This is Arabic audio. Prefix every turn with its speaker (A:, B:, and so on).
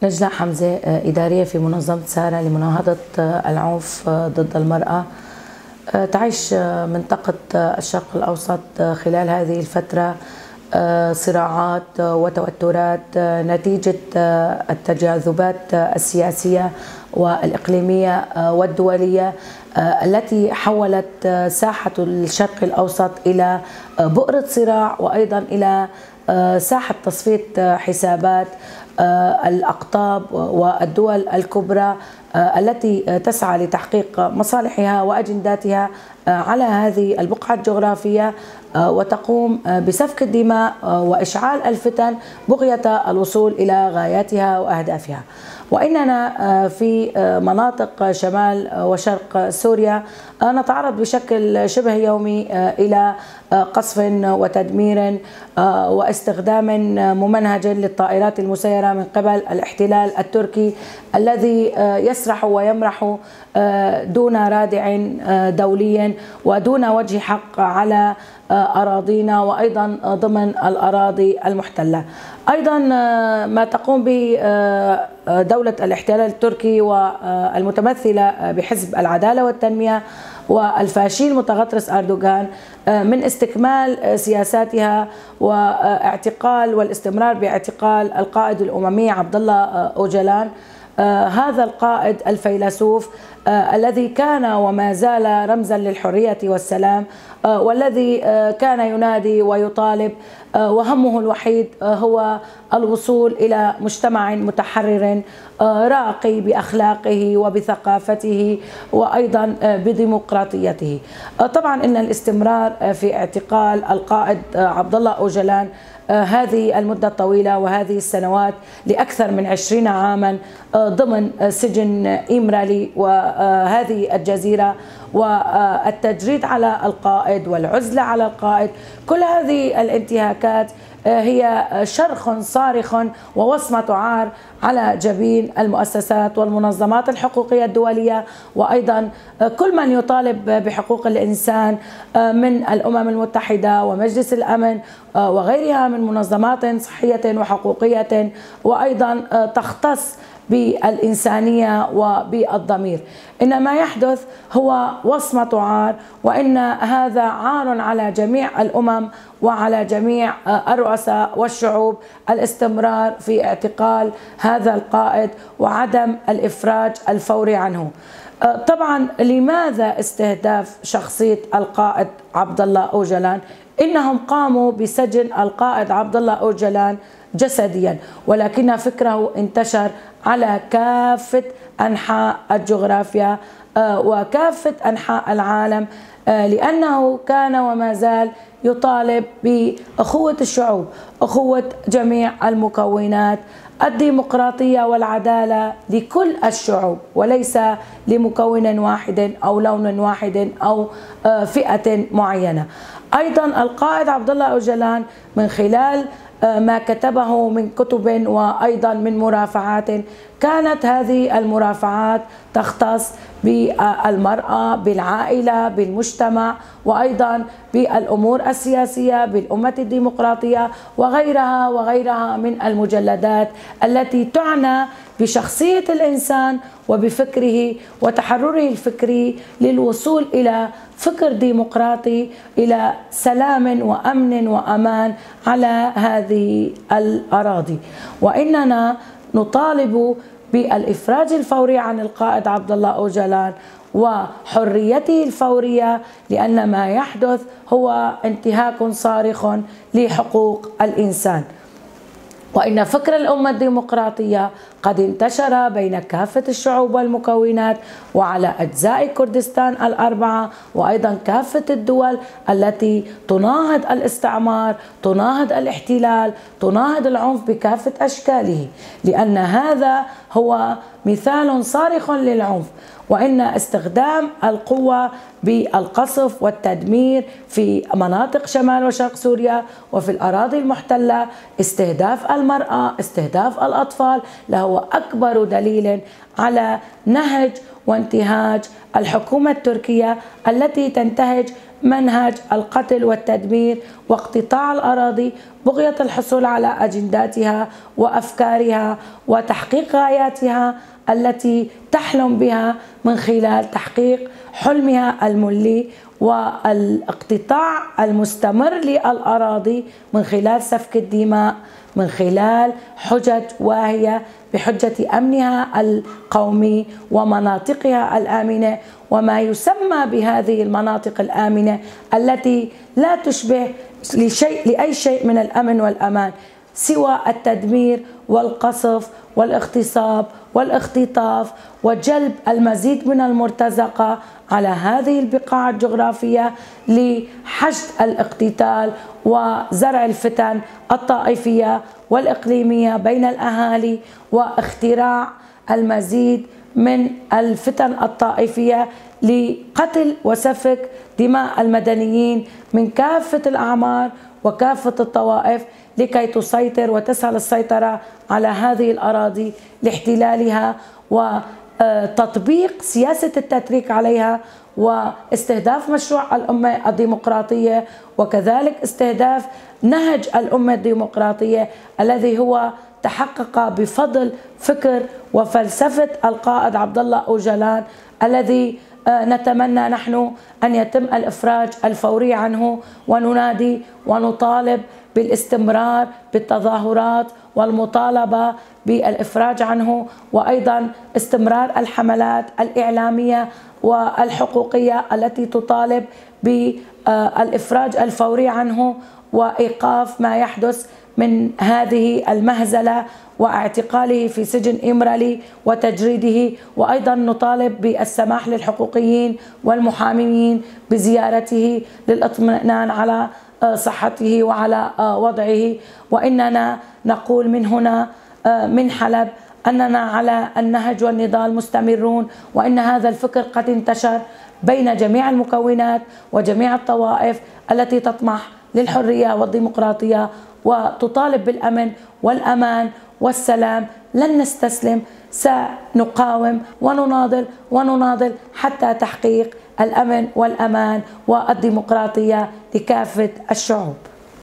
A: نجلاء حمزة، إدارية في منظمة سارة لمناهضة العنف ضد المرأة. تعيش منطقة الشرق الأوسط خلال هذه الفترة صراعات وتوترات نتيجة التجاذبات السياسية والإقليمية والدولية التي حولت ساحة الشرق الأوسط إلى بؤرة صراع، وأيضا إلى ساحة تصفية حسابات الأقطاب والدول الكبرى التي تسعى لتحقيق مصالحها وأجنداتها على هذه البقعة الجغرافية، وتقوم بسفك الدماء وإشعال الفتن بغية الوصول إلى غاياتها وأهدافها. وإننا في مناطق شمال وشرق سوريا نتعرض بشكل شبه يومي إلى قصف وتدمير واستخدام ممنهج للطائرات المسيرة من قبل الاحتلال التركي الذي يسرح ويمرح دون رادع دولي ودون وجه حق على أراضينا وأيضا ضمن الأراضي المحتلة. أيضا ما تقوم به دولة الاحتلال التركي والمتمثلة بحزب العدالة والتنمية والفاشي المتغطرس أردوغان من استكمال سياساتها واعتقال والاستمرار باعتقال القائد الأممي عبد الله أوجلان، هذا القائد الفيلسوف الذي كان وما زال رمزا للحرية والسلام، والذي كان ينادي ويطالب وهمه الوحيد هو الوصول إلى مجتمع متحرر راقي بأخلاقه وبثقافته وأيضا بديمقراطيته. طبعا إن الاستمرار في اعتقال القائد عبد الله أوجلان هذه المدة الطويلة وهذه السنوات لأكثر من 20 عاما ضمن سجن إيمرالي وهذه الجزيرة، والتجريد على القائد والعزلة على القائد، كل هذه الانتهاكات هي شرخ صارخ ووصمة عار على جبين المؤسسات والمنظمات الحقوقية الدولية، وأيضا كل من يطالب بحقوق الإنسان من الأمم المتحدة ومجلس الأمن وغيرها من منظمات صحية وحقوقية وأيضا تختص بالإنسانية وبالضمير. إن ما يحدث هو وصمة عار، وإن هذا عار على جميع الأمم وعلى جميع الرؤساء والشعوب الاستمرار في اعتقال هذا القائد وعدم الإفراج الفوري عنه. طبعا لماذا استهداف شخصية القائد عبد الله أوجلان؟ إنهم قاموا بسجن القائد عبد الله أوجلان جسديا، ولكن فكره انتشر على كافة أنحاء الجغرافيا وكافة أنحاء العالم، لأنه كان وما زال يطالب بأخوة الشعوب، أخوة جميع المكونات، الديمقراطية والعدالة لكل الشعوب وليس لمكون واحد أو لون واحد أو فئة معينة. أيضا القائد عبد الله أوجلان من خلال ما كتبه من كتب وأيضا من مرافعات، كانت هذه المرافعات تختص بالمرأة، بالعائلة، بالمجتمع، وأيضا بالأمور السياسية، بالأمة الديمقراطية وغيرها وغيرها من المجلدات التي تعنى بشخصية الإنسان وبفكره وتحرره الفكري للوصول إلى فكر ديمقراطي، إلى سلام وأمن وأمان على هذه الأراضي. وإننا نطالب بالإفراج الفوري عن القائد عبد الله أوجلان وحريته الفورية، لأن ما يحدث هو انتهاك صارخ لحقوق الإنسان. وإن فكر الأمة الديمقراطية قد انتشر بين كافة الشعوب والمكونات وعلى أجزاء كردستان الأربعة، وأيضا كافة الدول التي تناهض الاستعمار، تناهض الاحتلال، تناهض العنف بكافة أشكاله، لأن هذا هو مثال صارخ للعنف. وإن استخدام القوة بالقصف والتدمير في مناطق شمال وشرق سوريا وفي الأراضي المحتلة، استهداف المرأة، استهداف الأطفال، لهو أكبر دليل على نهج وانتهاج الحكومة التركية التي تنتهج منهج القتل والتدمير واقتطاع الأراضي بغية الحصول على أجنداتها وأفكارها وتحقيق غاياتها التي تحلم بها من خلال تحقيق حلمها الملي والاقتطاع المستمر للأراضي من خلال سفك الدماء، من خلال حجج واهية بحجة أمنها القومي ومناطقها الآمنة، وما يسمى بهذه المناطق الآمنة التي لا تشبه لأي شيء من الأمن والأمان سوى التدمير والقصف والاغتصاب والاختطاف وجلب المزيد من المرتزقة على هذه البقاع الجغرافية لحشد الاقتتال وزرع الفتن الطائفية والإقليمية بين الأهالي واختراع المزيد من الفتن الطائفية لقتل وسفك دماء المدنيين من كافة الأعمار وكافة الطوائف لكي تسيطر وتسهل السيطرة على هذه الأراضي لاحتلالها وتطبيق سياسة التتريك عليها واستهداف مشروع الأمة الديمقراطية وكذلك استهداف نهج الأمة الديمقراطية الذي هو تحقق بفضل فكر وفلسفة القائد عبد الله أوجلان الذي نتمنى نحن أن يتم الإفراج الفوري عنه، وننادي ونطالب بالاستمرار بالتظاهرات والمطالبة بالإفراج عنه، وأيضا استمرار الحملات الإعلامية والحقوقية التي تطالب بالإفراج الفوري عنه وإيقاف ما يحدث من هذه المهزلة واعتقاله في سجن إمرالي وتجريده، وأيضا نطالب بالسماح للحقوقيين والمحامين بزيارته للإطمئنان على صحته وعلى وضعه. وإننا نقول من هنا من حلب أننا على النهج والنضال مستمرون، وإن هذا الفكر قد انتشر بين جميع المكونات وجميع الطوائف التي تطمح للحرية والديمقراطية وتطالب بالأمن والأمان والسلام. لن نستسلم، سنقاوم ونناضل حتى تحقيق الأمن والأمان والديمقراطية لكافة الشعوب.